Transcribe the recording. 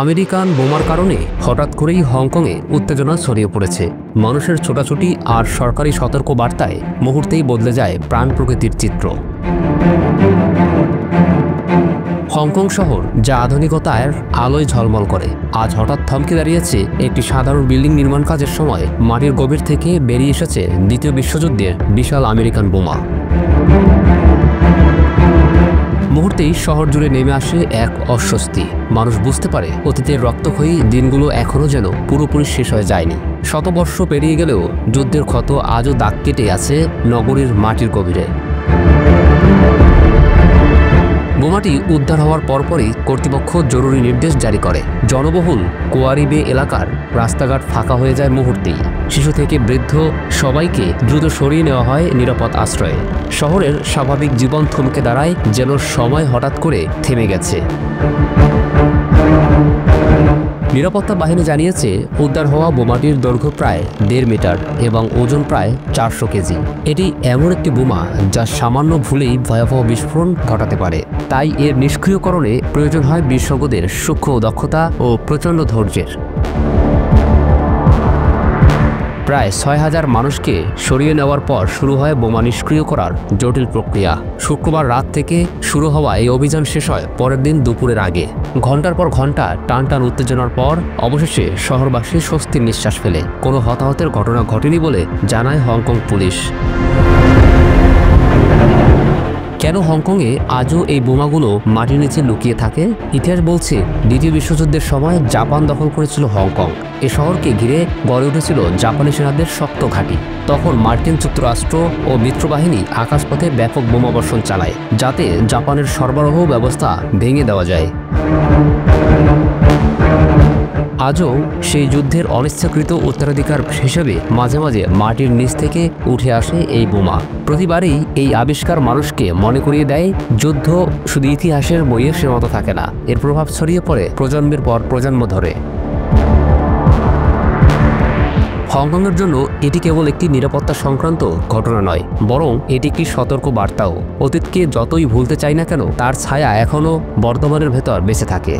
American বোমার কারণে হঠাৎ করেই হংকংয়ে উত্তেজনা ছড়িয়ে পড়েছে। মানুষের ছোটাছুটি আর সরকারি সতর্ক বার্তায় মুহূর্তেই বদলে যায় প্রাণ প্রকৃতির চিত্র। হংকং শহর যা আধুনিকতার আলোয় ঝলমল করে, আজ হঠাৎ থমকে দাঁড়িয়েছে। একটি সাধারণ বিল্ডিং নির্মাণ কাজের সময় মাটির গভীর থেকে বেরিয়ে এসেছে দ্বিতীয় বিশ্বযুদ্ধের বিশাল আমেরিকান বোমা। মুহূর্তেই শহর জুড়ে নেমে আসে এক অস্বস্তি। মানুষ বুঝতে পারে অতীতের রক্তক্ষয়ী দিনগুলো এখনও যেন পুরোপুরি শেষ হয়ে যায়নি। শতবর্ষ পেরিয়ে গেলেও যুদ্ধের ক্ষত আজও দাগ কেটে আছে নগরীর মাটির গভীরে। বোমাটি উদ্ধার হওয়ার পরপরই কর্তৃপক্ষ জরুরি নির্দেশ জারি করে। জনবহুল কোয়ারি বে এলাকার রাস্তাঘাট ফাঁকা হয়ে যায় মুহূর্তেই। শিশু থেকে বৃদ্ধ সবাইকে দ্রুত সরিয়ে নেওয়া হয় নিরাপদ আশ্রয়ে। শহরের স্বাভাবিক জীবন থমকে দাঁড়ায়, যেন সময় হঠাৎ করে থেমে গেছে। নিরাপত্তা বাহিনী জানিয়েছে উদ্ধার হওয়া বোমাটির দৈর্ঘ্য প্রায় 1.5 মিটার এবং ওজন প্রায় 400 কেজি। এটি এমন একটি বোমা যা সামান্য ভুলেই ভয়াবহ বিস্ফোরণ ঘটাতে পারে। তাই এর নিষ্ক্রিয়করণে প্রয়োজন হয় বিশেষজ্ঞদের সূক্ষ্ম দক্ষতা ও প্রচণ্ড ধৈর্যের। প্রায় 6000 মানুষকে সরিয়ে নেওয়ার পর শুরু হয় বোমা নিষ্ক্রিয় করার জটিল প্রক্রিয়া। শুক্রবার রাত থেকে শুরু হওয়া এই অভিযান শেষ হয় পরের দিন দুপুরের আগে। ঘন্টার পর ঘন্টা টানটান উত্তেজনার পর অবশেষে শহরবাসী স্বস্তির নিঃশ্বাস ফেলে। কোনো হতাহতের ঘটনা ঘটেনি বলে জানায় হংকং পুলিশ। কেন হংকংয়ে আজও এই বোমাগুলো মাটির নিচে লুকিয়ে থাকে? ইতিহাস বলছে দ্বিতীয় বিশ্বযুদ্ধের সময় জাপান দখল করেছিল হংকং। এ শহরকে ঘিরে গড়ে উঠেছিল জাপানি সেনাদের শক্ত ঘাঁটি। তখন মার্কিন যুক্তরাষ্ট্র ও মিত্রবাহিনী আকাশপথে ব্যাপক বোমাবর্ষণ চালায়, যাতে জাপানের সরবরাহ ব্যবস্থা ভেঙে দেওয়া যায়। আজও সেই যুদ্ধের অনিচ্ছাকৃত উত্তরাধিকার হিসেবে মাঝে মাঝে মাটির নিচ থেকে উঠে আসে এই বোমা। প্রতিবারই এই আবিষ্কার মানুষকে মনে করিয়ে দেয়, যুদ্ধ শুধু ইতিহাসের বইয়ে সীমাবদ্ধ থাকে না, এর প্রভাব ছড়িয়ে পড়ে প্রজন্মের পর প্রজন্ম ধরে। হংকংয়ের জন্য এটি কেবল একটি নিরাপত্তা সংক্রান্ত ঘটনা নয়, বরং এটি একটি সতর্ক বার্তাও। অতীতকে যতই ভুলতে চাই না কেন, তার ছায়া এখনও বর্তমানের ভেতর বেঁচে থাকে।